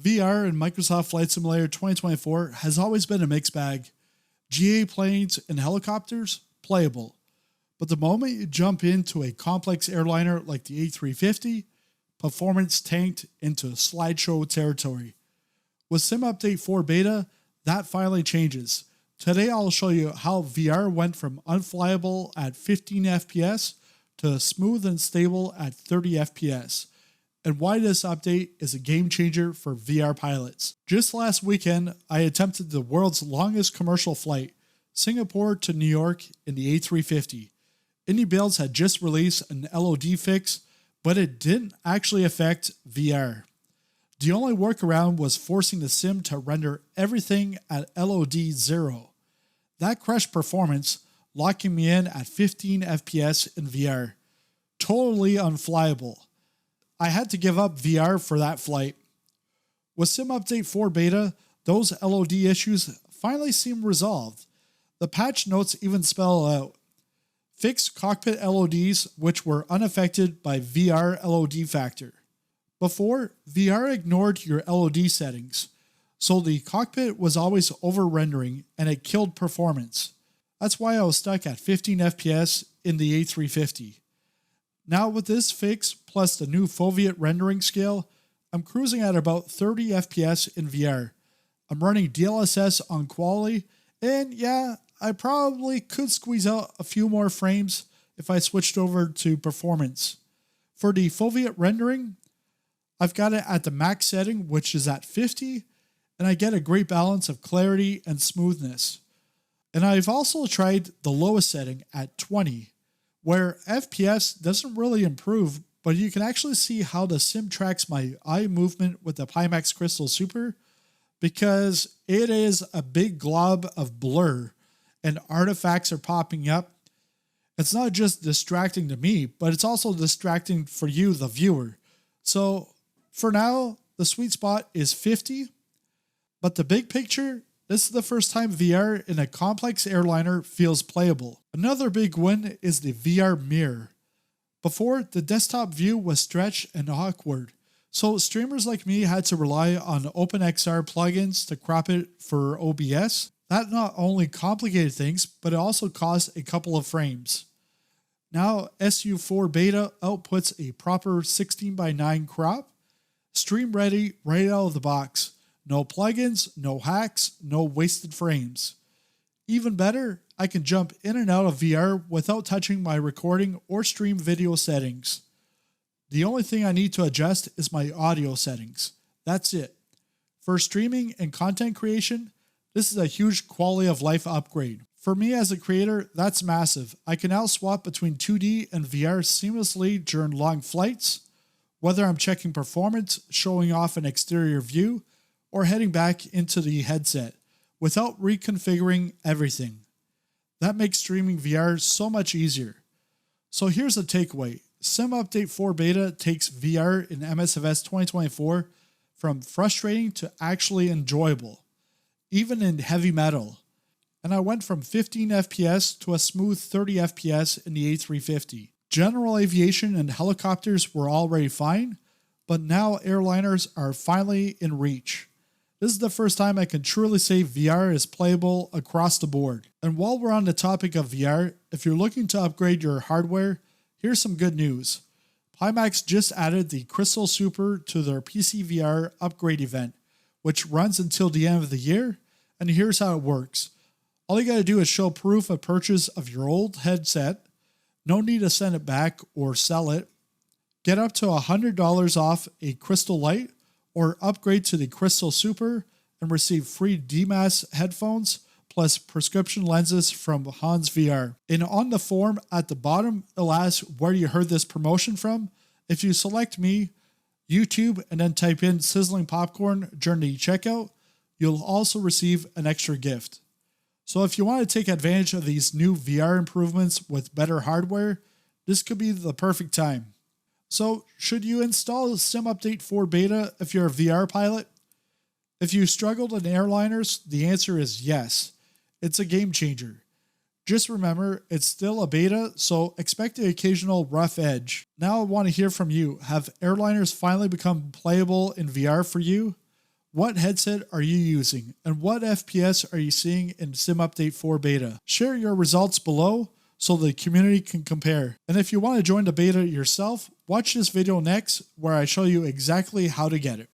VR in Microsoft Flight Simulator 2024 has always been a mixed bag. GA planes and helicopters, playable. But the moment you jump into a complex airliner like the A350, performance tanked into slideshow territory. With Sim Update 4 Beta, that finally changes. Today I'll show you how VR went from unflyable at 15 FPS to smooth and stable at 30 FPS, and why this update is a game changer for VR pilots. Just last weekend, I attempted the world's longest commercial flight, Singapore to New York in the A350. Indy Builds had just released an LOD fix, but it didn't actually affect VR. The only workaround was forcing the sim to render everything at LOD 0. That crushed performance, locking me in at 15 FPS in VR. Totally unflyable. I had to give up VR for that flight. With Sim Update 4 Beta, those LOD issues finally seem resolved. The patch notes even spell out fixed cockpit LODs which were unaffected by VR LOD factor. Before, VR ignored your LOD settings, so the cockpit was always over-rendering and it killed performance. That's why I was stuck at 15 FPS in the A350. Now with this fix plus the new Foveated Rendering scale, I'm cruising at about 30 FPS in VR. I'm running DLSS on quality, and yeah, I probably could squeeze out a few more frames if I switched over to performance. For the Foveated Rendering, I've got it at the max setting, which is at 50, and I get a great balance of clarity and smoothness. And I've also tried the lowest setting at 20, where FPS doesn't really improve, but you can actually see how the sim tracks my eye movement with the Pimax Crystal Super, because it is a big glob of blur and artifacts are popping up. It's not just distracting to me, but it's also distracting for you, the viewer. So for now, the sweet spot is 50, but the big picture, this is the first time VR in a complex airliner feels playable. Another big win is the VR mirror. Before, the desktop view was stretched and awkward, so streamers like me had to rely on OpenXR plugins to crop it for OBS. That not only complicated things, but it also caused a couple of frames. Now SU4 Beta outputs a proper 16:9 crop, stream ready right out of the box. No plugins, no hacks, no wasted frames. Even better, I can jump in and out of VR without touching my recording or stream video settings. The only thing I need to adjust is my audio settings. That's it. For streaming and content creation, this is a huge quality of life upgrade. For me as a creator, that's massive. I can now swap between 2D and VR seamlessly during long flights, whether I'm checking performance, showing off an exterior view, or heading back into the headset, without reconfiguring everything. That makes streaming VR so much easier. So here's the takeaway. Sim Update 4 Beta takes VR in MSFS 2024 from frustrating to actually enjoyable, even in heavy metal. And I went from 15 FPS to a smooth 30 FPS in the A350. General aviation and helicopters were already fine, but now airliners are finally in reach. This is the first time I can truly say VR is playable across the board. And while we're on the topic of VR, if you're looking to upgrade your hardware, here's some good news. Pimax just added the Crystal Super to their PC VR upgrade event, which runs until the end of the year, and here's how it works. All you gotta do is show proof of purchase of your old headset, no need to send it back or sell it, get up to $100 off a Crystal Lite, or upgrade to the Crystal Super and receive free DMAS headphones plus prescription lenses from Hans VR. And on the form at the bottom, it'll ask where you heard this promotion from. If you select me, YouTube, and then type in Sizzling Popcorn during the checkout, you'll also receive an extra gift. So if you want to take advantage of these new VR improvements with better hardware, this could be the perfect time. So, should you install Sim Update 4 Beta if you're a VR pilot? If you struggled in airliners, the answer is yes. It's a game changer. Just remember, it's still a beta, so expect the occasional rough edge. Now I want to hear from you. Have airliners finally become playable in VR for you? What headset are you using? And what FPS are you seeing in Sim Update 4 beta? Share your results below so the community can compare. And if you want to join the beta yourself, watch this video next where I show you exactly how to get it.